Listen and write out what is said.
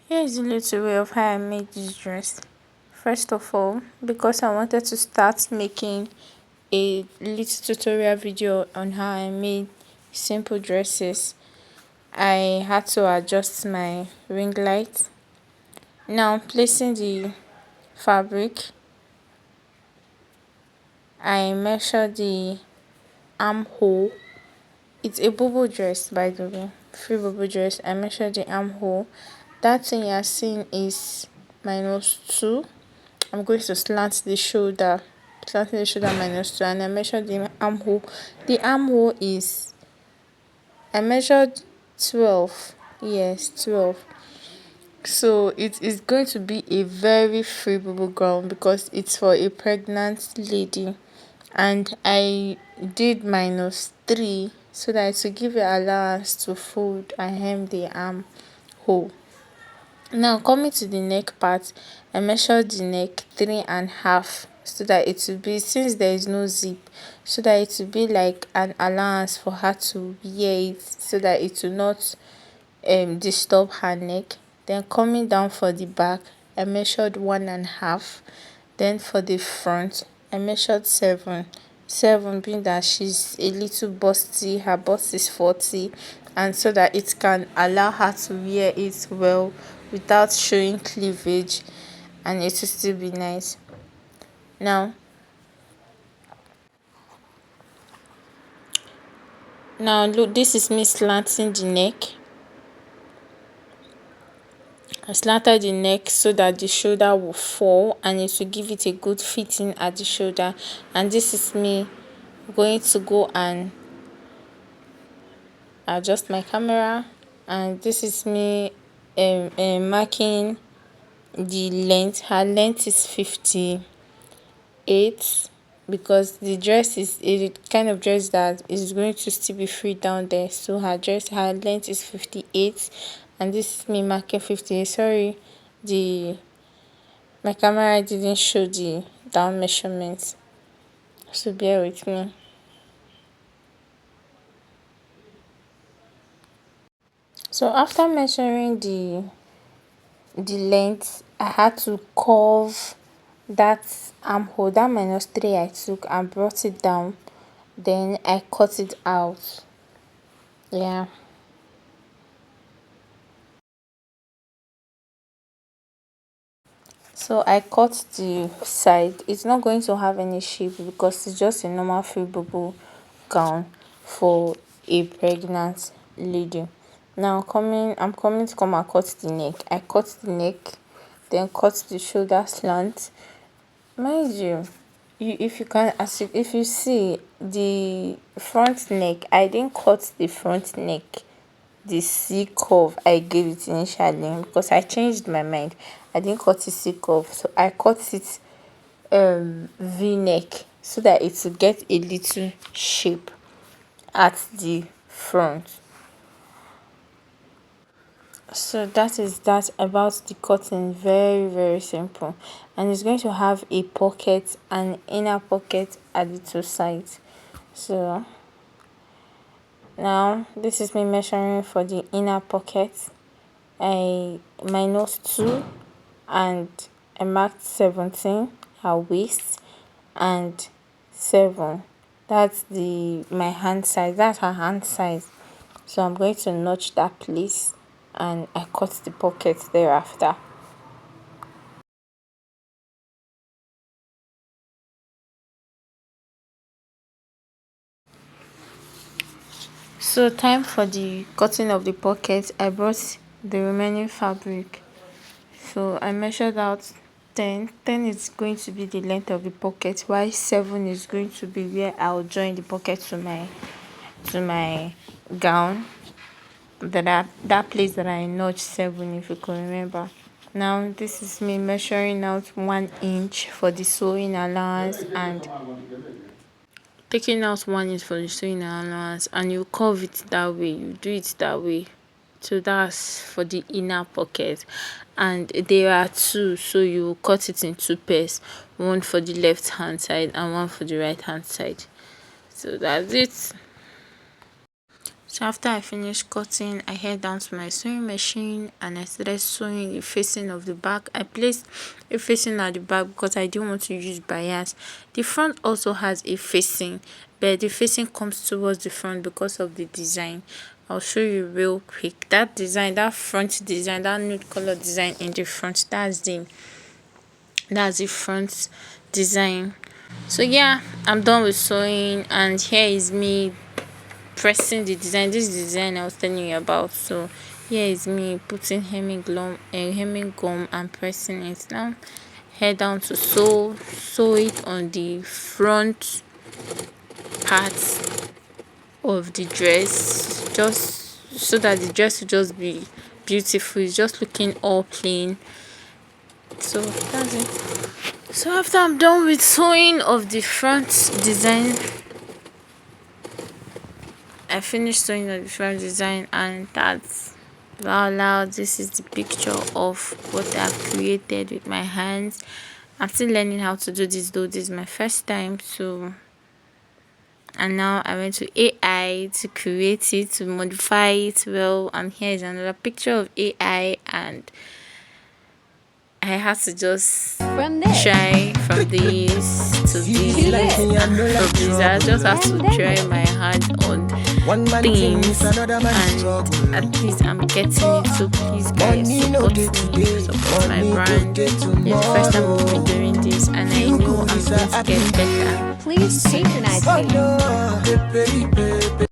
Here is a little way of how I made this dress. First of all, because I wanted to start making a little tutorial video on how I made simple dresses, I had to adjust my ring light. Now placing the fabric, I measure the armhole. It's a bubble dress, by the way, free bubble dress. I measure the armhole. That thing you're seeing is -2. I'm going to slanting the shoulder -2, and I measure the armhole. The armhole is, I measured 12. Yes, 12. So it is going to be a very free bubble gown because it's for a pregnant lady, and I did -3 so that to give you allowance to fold and hem the armhole. Now coming to the neck part, I measured the neck 3.5 so that it will be, since there is no zip, so that it will be like an allowance for her to wear it so that it will not disturb her neck. Then coming down for the back, I measured 1.5. Then for the front, I measured 7 being that she's a little busty, her bust is 40, and so that it can allow her to wear it well without showing cleavage, and it will still be nice. Now look, this is me slanting the neck. I slanted the neck so that the shoulder will fall and it will give it a good fitting at the shoulder. And this is me going to go and adjust my camera, and this is me marking the length. Her length is 58 because the dress is a kind of dress that is going to still be free down there, so her length is 58, and this is me marking 58. Sorry, my camera didn't show the down measurements, so bear with me. So after measuring the length, I had to curve that armhole. That -3 I took and brought it down, then I cut it out. Yeah. So I cut the side. It's not going to have any shape because it's just a normal free bubble gown for a pregnant lady. Now I'm coming to come and cut the neck. I cut the neck, then cut the shoulder slant. Mind you, if you see the front neck, I didn't cut the front neck the C curve I gave it initially because I changed my mind. I didn't cut it C curve, so I cut it V neck so that it will get a little shape at the front. So that is that about the cutting. Very simple, and it's going to have a pocket, an inner pocket at the two sides. So now this is me measuring for the inner pocket. I -2 and I marked 17 her waist and 7. That's my hand size. That's her hand size. So I'm going to notch that place and I cut the pocket thereafter. So time for the cutting of the pocket. I brought the remaining fabric. So I measured out 10. 10 is going to be the length of the pocket, while 7 is going to be where I'll join the pocket to my gown. That place that I notched 7, if you can remember. Now this is me measuring out 1 inch for the sewing allowance and taking out 1 inch for the sewing allowance, and you curve it that way, you do it that way. So that's for the inner pocket, and there are 2, so you cut it in 2 pairs, one for the left hand side and one for the right hand side. So that's it. So after I finished cutting, I head down to my sewing machine and I started sewing the facing of the back. I placed a facing at the back because I didn't want to use bias. The front also has a facing, but the facing comes towards the front because of the design. I'll show you real quick. That design, that front design, that nude color design in the front, that's the front design. So yeah, I'm done with sewing and here is me pressing the design. This design I was telling you about. So here is me putting hemming gum and pressing it. Now head down to sew it on the front part of the dress, just so that the dress will just be beautiful. It's just looking all plain. So that's it. So after I'm done with sewing of the front design, I finished sewing on the front design, and that's voila. This is the picture of what I've created with my hands. I'm still learning how to do this though. This is my first time. So, and now I went to AI to create it, to modify it well. And here is another picture of AI, and I had to just try from this to this and from this. I just have to try my hand on things, and at least I'm getting it. So please guys, support me, support my brand. It's the first time we'll be doing this, and I know I'm going to get better. Please patronize me.